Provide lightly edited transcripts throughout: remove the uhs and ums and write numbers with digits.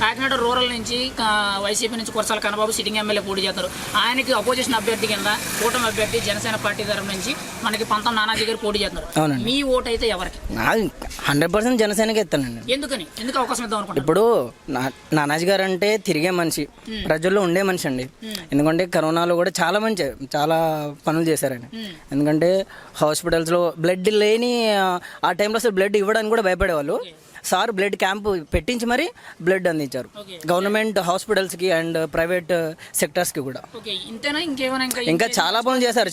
Kakinada rural నుంచి YCP నుంచి Kurasala Kannababu sitting MLA పోటీ చేస్తారు. ఆయనకి అపోజిషన్ అభ్యర్థి కింద కూటమి అభ్యర్థి జనసేన పార్టీ తరఫు నుంచి మనకి పంతం నానాజీ గారు పోటీ చేస్తున్నారు. మీ ఓటు అయితే ఎవరికి? 100% జనసేనకి ఇస్తానండి. ఎందుకు అవకాశం ఇద్దాం అనుకుంటున్నారు? ఇప్పుడు నానాజీ గారు అంటే తిరిగే మనిషి, ప్రజల్లో ఉండే మనిషి అండి. ఎందుకంటే కరోనాలో కూడా చాలా పనులు చేశారండి. ఎందుకంటే హాస్పిటల్స్లో బ్లడ్ లేని ఆ టైంలో అసలు బ్లడ్ ఇవ్వడానికి కూడా భయపడేవాళ్ళు. సార్ బ్లడ్ క్యాంప్ పెట్టించి మరీ బ్లడ్ అందించారు గవర్నమెంట్ హాస్పిటల్స్కి అండ్ ప్రైవేట్ సెక్టర్స్కి కూడా. ఇంకా చాలా పనులు చేశారు.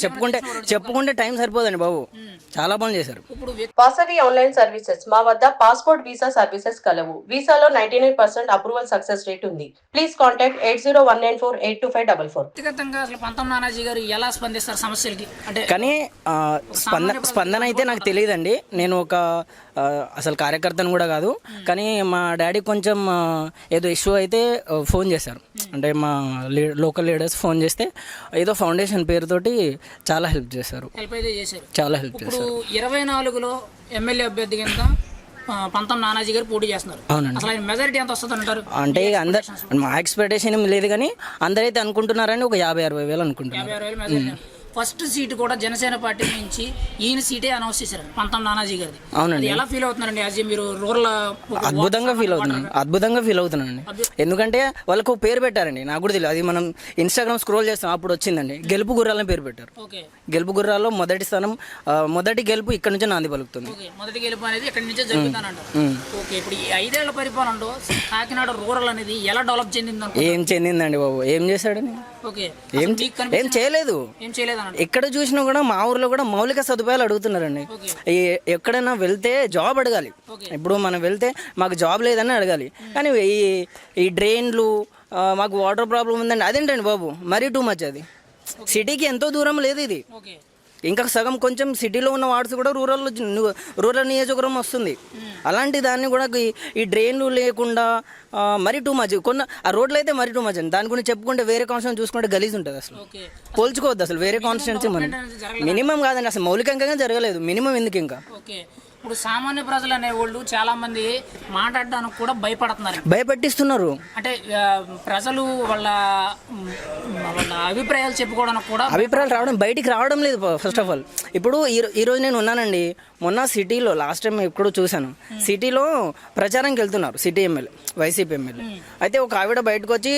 చెప్పుకుంటే టైం సరిపోదండి బాబు, చాలా పనులు చేశారు. వాసవి ఆన్లైన్ సర్వీసెస్ మా వద్ద పాస్పోర్ట్ వీసా సర్వీసెస్ కలవు. వీసాలో 99% అప్రూవల్ సక్సెస్ రేట్ ఉంది. Please contact 8019482544. వ్యక్తిగతంగా అసలు పంతం నానాజీ గారు ఎలా స్పందిస్తారు సమస్యలకి? అంటే కానీ స్పందన అయితే నాకు తెలియదండి. నేను ఒక అసలు కార్యకర్తను కూడా కాదు. కానీ మా డాడీ కొంచెం ఏదో ఇష్యూ అయితే ఫోన్ చేశారు. అంటే మా లోకల్ లీడర్స్ ఫోన్ చేస్తే ఏదో ఫౌండేషన్ పేరుతోటి చాలా హెల్ప్ చేశారు. చాలా హెల్ప్ చేశారు. 24లో ఎమ్మెల్యే అభ్యర్థి కింద పంతం నానాజీ గారు పోటీ చేస్తున్నారు. అసలు ఆయన మెజారిటీ ఎంత వస్తుంది అంటారు? అంటే మా ఎక్స్పెక్టేషన్ ఏం లేదు, కానీ అందరైతే అనుకుంటున్నారని ఒక 50-60 వేలు అనుకుంటున్నారు. ఫస్ట్ సీట్ కూడా జనసేన పార్టీ నుంచి ఈయన సీటే అనౌన్స్ చేశారు, పంతం నానాజీ గారిది. అవునండి. ఎలా ఫీల్ అవుతున్నారండి? యాజ్ మీరు రూరల్ అద్భుతంగా ఫీల్ అవుతున్నానండి. ఎందుకంటే వాళ్ళకు పేరు పెట్టారండి, నాకు కూడా తెలియదు. అది మనం ఇన్స్టాగ్రామ్ స్క్రోల్ చేస్తాం, అప్పుడు వచ్చిందండి. గెలుపు గుర్రాలని పేరు పెట్టారు. గెలుపు గుర్రాల్లో మొదటి స్థానం, మొదటి గెలుపు ఇక్కడ నుంచే నాంది పలుకుతుంది. మొదటి గెలుపు అనేది ఇక్కడ నుంచే జరుగుతానంట. ఓకే, ఇప్పుడు ఈ 5 ఏళ్ల పరిపాలనలో కాకినాడ రూరల్ అనేది ఎలా డెవలప్ చెందింది? ఏం చెందిందండి బాబు, ఏం చేశాడని? ఏం చేయలేదు. ఎక్కడ చూసినా కూడా మా ఊర్లో కూడా మౌలిక సదుపాయాలు అడుగుతున్నారండి. ఎక్కడైనా వెళ్తే జాబ్ అడగాలి. ఇప్పుడు మనం వెళ్తే మాకు జాబ్ లేదని అడగాలి. కానీ ఈ డ్రైన్లు, మాకు వాటర్ ప్రాబ్లం ఉందండి, అదేంటండి బాబు మరీ టూ మచ్. అది సిటీకి ఎంతో దూరం లేదు ఇది. ఇంకా సగం కొంచెం సిటీలో ఉన్న వార్డ్స్ కూడా రూరల్ నియోజకవర్గం వస్తుంది. అలాంటి దాన్ని కూడా ఈ డ్రైన్లు లేకుండా మరీ టూ మచ్. ఆ రోడ్లు అయితే మరీ టూ మచ్ అండి. దాని గురించి చెప్పుకుంటే వేరే కాన్స్టిట్యూన్సీ చూసుకుంటే గలీజ్ ఉంటుంది. అసలు పోల్చుకోవద్దు. అసలు వేరే కాన్స్టిట్యూన్సీ మినిమం కాదండి, అసలు మౌలికంగా జరగలేదు. మినిమం ఎందుకు ఇంకా? ఇప్పుడు సామాన్య ప్రజలు అనేవాళ్ళు చాలా మంది మాట్లాడడానికి కూడా భయపెట్టిస్తున్నారు. అంటే ప్రజలు వాళ్ళ అభిప్రాయాలు చెప్పుకోవడానికి కూడా అభిప్రాయాలు బయటికి రావడం లేదు. ఫస్ట్ ఆఫ్ ఆల్ ఇప్పుడు ఈరోజు నేను ఉన్నానండి. మొన్న సిటీలో లాస్ట్ టైం ఎప్పుడో చూశాను, సిటీలో ప్రచారంకి వెళ్తున్నారు సిటీ ఎమ్మెల్యే, వైసీపీ ఎమ్మెల్యే. అయితే ఒక ఆవిడ బయటకు వచ్చి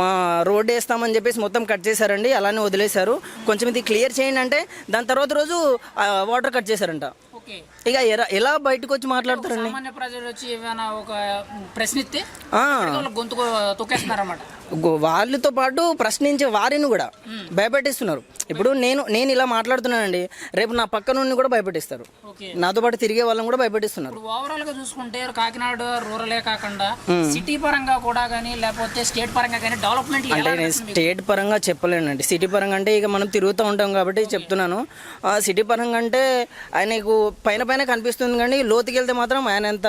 మా రోడ్డు వేస్తామని చెప్పేసి మొత్తం కట్ చేశారండి, అలానే వదిలేశారు, కొంచెం ఇది క్లియర్ చేయండి అంటే దాని తర్వాత రోజు వాటర్ కట్ చేశారంట. ఇక ఎలా బయటకు వచ్చి మాట్లాడతారండి? సామాన్య ప్రజలు వచ్చి ఏమైనా ఒక ప్రశ్నిస్తే గొంతు తొక్కేస్తున్నారన్నమాట. వాళ్ళతో పాటు ప్రశ్నించే వారిని కూడా భయపెట్టిస్తున్నారు. ఇప్పుడు నేను ఇలా మాట్లాడుతున్నానండి, రేపు నా పక్క నుండి కూడా భయపెట్టిస్తారు. నాతో పాటు తిరిగే వాళ్ళని కూడా భయపెట్టిస్తున్నారు. ఓవరాల్ గా చూసుకుంటే కాకినాడ రూరలే కాకుండా సిటీ పరంగా కూడా కానీ లేకపోతే స్టేట్ పరంగా కానీ డెవలప్మెంట్ అంటే నేను స్టేట్ పరంగా చెప్పలేనండి. సిటీ పరంగా అంటే ఇక మనం తిరుగుతూ ఉంటాం కాబట్టి చెప్తున్నాను. సిటీ పరంగా అంటే ఆయనకు పైన కనిపిస్తుంది, కానీ లోతుకి వెళ్తే మాత్రం ఆయన ఎంత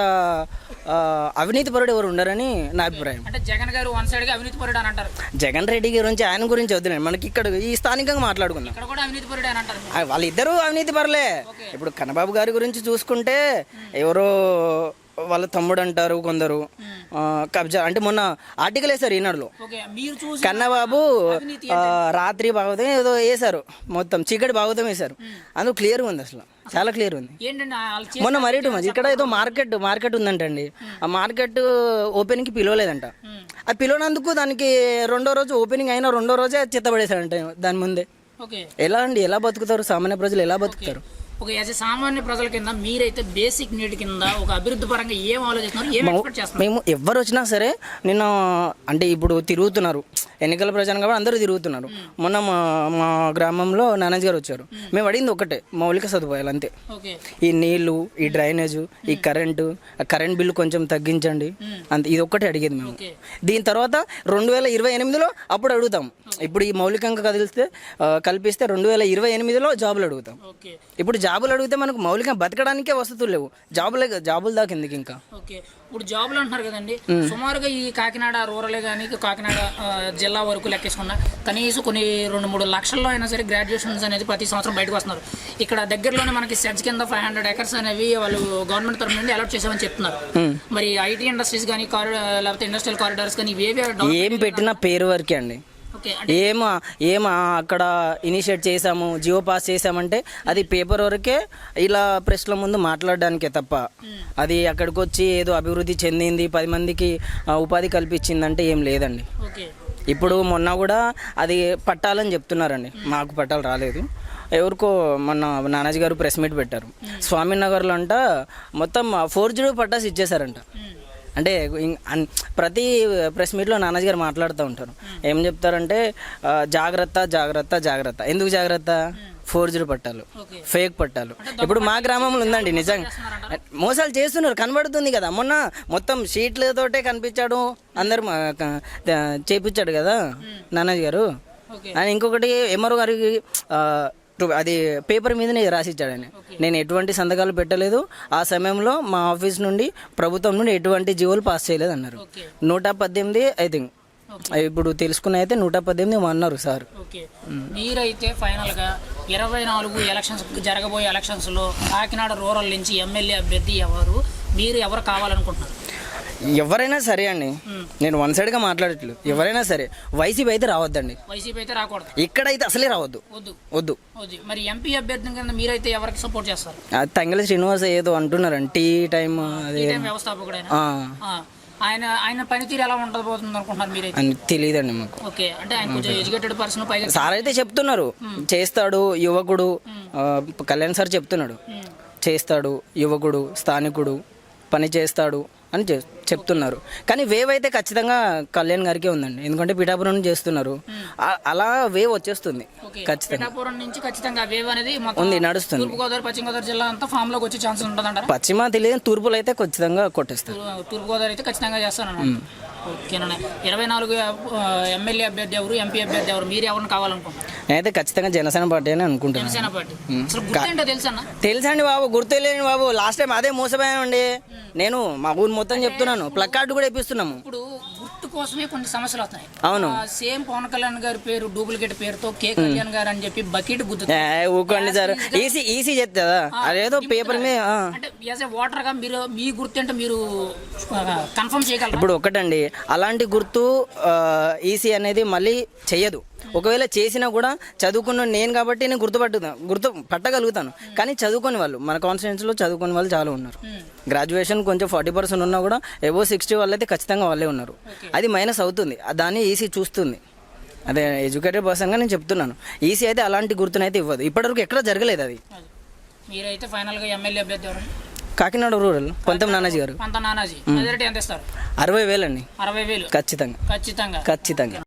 అవినీతి పరుడు ఎవరు ఉండరని నా అభిప్రాయం. అంటే జగన్ గారు వన్ సైడ్ గా అవినీతి పరుడు అని అంటారు. జగన్ రెడ్డి గురించి ఆయన గురించి వద్దులేండి, మనకి ఇక్కడ ఈ స్థానికంగా మాట్లాడుకుందాం. వాళ్ళిద్దరూ అవినీతి పరులే. ఇప్పుడు కన్నబాబు గారి గురించి చూసుకుంటే ఎవరో వాళ్ళ తమ్ముడు అంటారు కొందరు, కబ్జా అంటే మొన్న ఆర్టికల్ వేశారు ఈనాడులో, కన్నబాబు రాత్రి భాగవతం ఏదో వేశారు, మొత్తం చీకటి భాగవతం వేశారు. అందుకు క్లియర్గా ఉంది, అసలు చాలా క్లియర్ ఉంది. మొన్న మరీ టూ మచ్. ఇక్కడ ఏదో మార్కెట్ ఉందంటండి, ఆ మార్కెట్ ఓపెనింగ్కి పిలవలేదంట. ఆ పిలవనందుకు దానికి రెండో రోజు ఓపెనింగ్ అయినా రెండో రోజే చెత్తపడేశారంట దాని ముందే. ఎలా అండి, ఎలా బతుకుతారు సామాన్య ప్రజలు, ఎలా బతుకుతారు? సామాన్య ప్రజల కింద మీరైతే బేసిక్ నీడ్ కింద ఒక అభివృద్ధి పరంగా ఏం ఆలోచిస్తున్నారు? మేము ఎవరు వచ్చినా సరే నిన్న అంటే ఇప్పుడు తిరుగుతున్నారు, ఎన్నికల ప్రచారం కాబట్టి అందరూ తిరుగుతున్నారు. మొన్న మా గ్రామంలో నానాజీ గారు వచ్చారు. మేము అడిగింది ఒకటే, మౌలిక సదుపాయాలు అంతే. ఈ నీళ్లు, ఈ డ్రైనేజు, ఈ కరెంట్ బిల్లు కొంచెం తగ్గించండి అంతే, ఇది ఒక్కటే అడిగేది మేము. దీని తర్వాత 2028లో అప్పుడు అడుగుతాం. ఇప్పుడు ఈ మౌలికంగా కల్పిస్తే 2028లో జాబులు అడుగుతాం. ఇప్పుడు జాబులు అడిగితే మనకు మౌలిక బతకడానికే వసతులు లేవు, జాబులు దాకా ఎందుకు ఇంకా. ఓకే, ఇప్పుడు జాబులు అంటున్నారు కదండి, సుమారుగా ఈ కాకినాడ రూరలే కానీ కాకినాడ జిల్లా వరకు లెక్కేసుకున్నా కనీసం కొన్ని 2-3 లక్షల్లో అయినా సరే గ్రాడ్యుయేషన్స్ అనేది ప్రతి సంవత్సరం బయటకు వస్తున్నారు. ఇక్కడ దగ్గరలోనే మనకి సెడ్స్ కింద 500 acres అనేవి వాళ్ళు గవర్నమెంట్ తరఫు నుండి అలాట్ చేసామని చెప్తున్నారు. మరి ఐటీ ఇండస్ట్రీస్ కానీ లేకపోతే ఇండస్ట్రియల్ కారిడార్స్ కానీ ఏం పెట్టినా పేరు వరకే అండి. ఏమో అక్కడ ఇనిషియేట్ చేసాము, జియో పాస్ చేసామంటే అది పేపర్ వరకే, ఇలా ప్రెస్ల ముందు మాట్లాడడానికే తప్ప అది అక్కడికి వచ్చి ఏదో అభివృద్ధి చెందింది 10 మందికి ఉపాధి కల్పించిందంటే ఏం లేదండి. ఇప్పుడు మొన్న కూడా అది పట్టాలని చెప్తున్నారండి, మాకు పట్టాలు రాలేదు. ఎవరికో మొన్న నానాజీ గారు ప్రెస్ మీట్ పెట్టారు, స్వామినగర్లో అంట మొత్తం 4G పట్టాస్ ఇచ్చేసారంట. అంటే ప్రతి ప్రెస్ మీట్లో నానాజీ గారు మాట్లాడుతూ ఉంటారు, ఏం చెప్తారంటే జాగ్రత్త జాగ్రత్త జాగ్రత్త. ఎందుకు జాగ్రత్త? 4G పట్టాలు, ఫేక్ పట్టాలు. ఇప్పుడు మా గ్రామంలో ఉందండి, నిజంగా మోసాలు చేస్తున్నారు, కనబడుతుంది కదా. మొన్న మొత్తం షీట్లతోటే కనిపించాడు, అందరు చేపించాడు కదా నానాజీ గారు. ఆయన ఇంకొకటి ఎంఆర్ఓ గారికి అది పేపర్ మీదనే రాసిచ్చాడు ఆయన. నేను ఎటువంటి సంతకాలు పెట్టలేదు, ఆ సమయంలో మా ఆఫీస్ నుండి ప్రభుత్వం నుండి ఎటువంటి జీవోలు పాస్ చేయలేదు అన్నారు. 118 ఐ థింక్ ఇప్పుడు తెలుసుకున్న అయితే 118 అన్నారు సార్. మీరైతే ఫైనల్ గా 24 ఎలక్షన్స్ జరగబోయే ఎలక్షన్స్ లో కాకినాడ రూరల్ నుంచి ఎమ్మెల్యే అభ్యర్థి ఎవరు, మీరు ఎవరు కావాలనుకుంటున్నారు? ఎవరైనా సరే అండి, నేను వన్ సైడ్ గా మాట్లాడట్లేదు. ఎవరైనా సరే వైసీపీ అయితే రావద్దండి, వైసీపీ అయితే రాకూడదు, ఇక్కడైతే అసలే రావద్దు, వద్దు. మరి ఎంపీ అభ్యర్థి కింద మీరైతే ఎవరికి సపోర్ట్ చేస్తారు? తంగెళ్ళ శ్రీనివాస్ ఏదో అంటున్నారండి, టీ టైం వ్యవస్థాపకుడైన ఆయన పనితీరు ఎలా ఉండబోతుంది అనుకుంటున్నారు మీరైతే? తెలియదండి మాకు. ఓకే, అంటే ఆయన కొంచెం ఎడ్యుకేటెడ్ పర్సన్, పైగా సార్ అయితే చెప్తున్నారు చేస్తాడు, యువకుడు. కళ్యాణ్ సార్ చెప్తున్నాడు చేస్తాడు, యువకుడు, స్థానికుడు, పని చేస్తాడు అని చెప్తున్నారు. కానీ వేవ్ అయితే ఖచ్చితంగా కళ్యాణ్ గారికే ఉందండి, ఎందుకంటే పిఠాపురం నుంచి చేస్తున్నారు. అలా వేవ్ వచ్చేస్తుంది ఖచ్చితంగా. పిఠాపురం నుంచి ఖచ్చితంగా వేవ్ అనేది ఉంది, నడుస్తుంది. తూర్పుగోదావరి పశ్చిమ గోదావరి జిల్లా అంతా ఫామ్ లోకి వచ్చే ఛాన్స్ ఉంటుందంట. పశ్చిమ తెలియదు, తూర్పులో అయితే ఖచ్చితంగా కొట్టేస్తారు. తూర్పుగోదావరి అయితే ఖచ్చితంగా చేస్తాను. ఓకేనా, 24 ఎమ్మెల్యే అభ్యర్థి ఎవరు, ఎంపీ అభ్యర్థి ఎవరు, మీరు ఎవరిని కావాలనుకుంటున్నారు? నేనైతే ఖచ్చితంగా జనసేన పార్టీ అని అనుకుంటున్నాను. జనసేన పార్టీ గుర్తేంటో తెలుసా? తెలుసండి బాబు, గుర్తులేని బాబు. లాస్ట్ టైం అదే మోసపోయానండి నేను. మా ఊరు మొత్తం చెప్తున్నాను, ప్లగ్ కార్డు కూడా ఇప్పిస్తున్నాము. ఇప్పుడు గుర్తు కోసమే కొన్ని సమస్యలు వస్తాయి. అవును, సేమ్ పవన్ కళ్యాణ్ గారి పేరు డూప్లికేట్ పేరుతో కే కళ్యాణ్ గారు అని చెప్పి బకెట్ గుర్తు ఊకోండి సార్, ఈసీ చెప్తుందా అదేదో పేపర్ మీద. అంటే యాజ్ ఏ ఓటర్ గా మీరు మీ గుర్తు అంటే మీరు కన్ఫర్మ్ చేయగలరు? ఇప్పుడు ఒకటండి, అలాంటి గుర్తు ఈసీ అనేది మళ్ళీ చెయ్యదు. ఒకవేళ చేసినా కూడా చదువుకున్న నేను కాబట్టి నేను గుర్తు పట్టగలుగుతాను. కానీ చదువుకొని వాళ్ళు మన కాన్స్టిట్యూన్సీలో చదువుకునే వాళ్ళు చాలా ఉన్నారు. గ్రాడ్యుయేషన్ కొంచెం 40% ఉన్నా కూడా ఎబో 60 వాళ్ళు అయితే ఖచ్చితంగా వాళ్ళే ఉన్నారు. అది మైనస్ అవుతుంది, దాన్ని ఈసీ చూస్తుంది. అదే ఎడ్యుకేటెడ్ పర్సన్గా నేను చెప్తున్నాను. ఈసీ అయితే అలాంటి గుర్తునైతే ఇవ్వదు, ఇప్పటివరకు ఎక్కడ జరగలేదు అది. మీరైతే ఫైనల్ గా ఎమ్మెల్యే అభ్యర్థి ఎవరు? కాకినాడ రూరల్ పంతం నానాజీ గారు. పంతం నానాజీ. మెజారిటీ ఎంత ఇస్తారు? 60,000 అండి. 60,000 ఖచ్చితంగా.